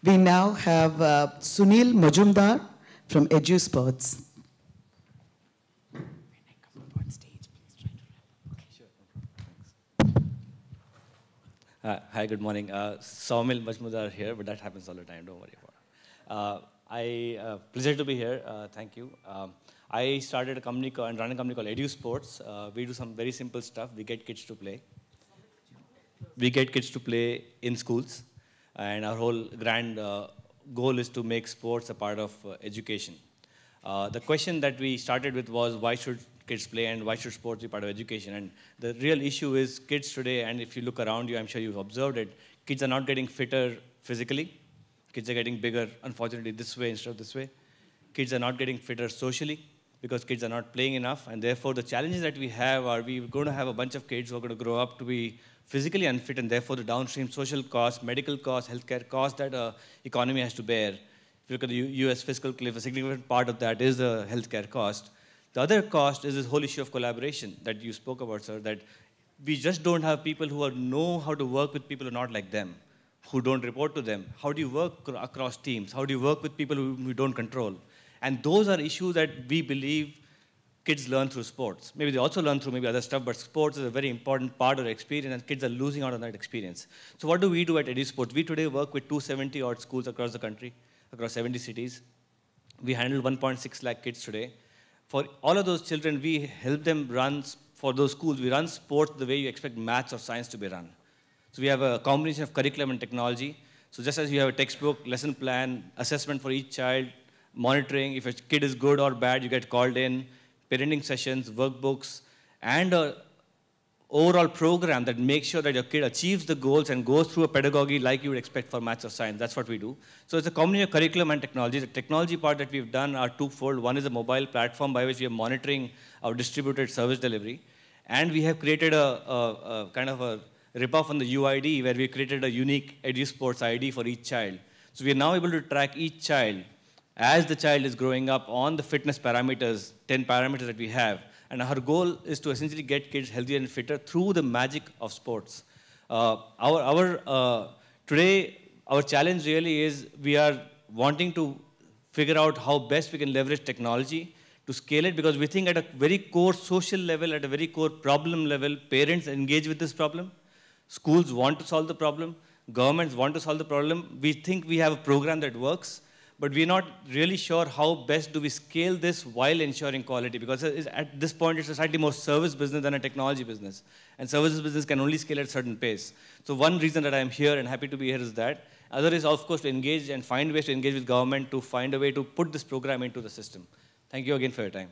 We now have Sunil Majumdar from EduSports. Hi, good morning. Saumil, Majumdar here, but that happens all the time, don't worry about it. Pleasure to be here, thank you. I started a company and run a company called EduSports. We do some very simple stuff. We get kids to play. We get kids to play in schools, and our whole grand goal is to make sports a part of education. The question that we started with was, why should kids play and why should sports be part of education? And the real issue is kids today, and if you look around you, I'm sure you've observed it, kids are not getting fitter physically. Kids are getting bigger, unfortunately, this way instead of this way. Kids are not getting fitter socially because kids are not playing enough. And therefore, the challenges that we have are we're going to have a bunch of kids who are going to grow up to be physically unfit, and therefore the downstream social costs, medical costs, healthcare costs that economy has to bear. If you look at the US fiscal cliff, a significant part of that is the healthcare cost. The other cost is this whole issue of collaboration that you spoke about, sir, that we just don't have people who know how to work with people who are not like them, who don't report to them. How do you work across teams? How do you work with people who you don't control? And those are issues that we believe kids learn through sports. Maybe they also learn through maybe other stuff, but sports is a very important part of the experience, and kids are losing out on that experience. So what do we do at EduSports? We today work with 270 odd schools across the country, across 70 cities. We handle 1.6 lakh kids today. For all of those children, we help them run, for those schools, we run sports the way you expect maths or science to be run. So we have a combination of curriculum and technology. So just as you have a textbook, lesson plan, assessment for each child, monitoring, if a kid is good or bad, you get called in, parenting sessions, workbooks, and an overall program that makes sure that your kid achieves the goals and goes through a pedagogy like you would expect for maths or science. That's what we do. So it's a combination of curriculum and technology. The technology part that we've done are twofold. One is a mobile platform by which we are monitoring our distributed service delivery. And we have created a kind of a rip-off on the UID where we created a unique EduSports ID for each child. So we are now able to track each child as the child is growing up on the fitness parameters, 10 parameters that we have. And our goal is to essentially get kids healthier and fitter through the magic of sports. Today, our challenge really is we are wanting to figure out how best we can leverage technology to scale it, because we think at a very core social level, at a very core problem level, parents engage with this problem. Schools want to solve the problem. Governments want to solve the problem. We think we have a program that works, but we're not really sure how best do we scale this while ensuring quality, because at this point, it's a slightly more service business than a technology business. And services business can only scale at a certain pace. So one reason that I'm here and happy to be here is that. Other is, of course, to engage and find ways to engage with government to find a way to put this program into the system. Thank you again for your time.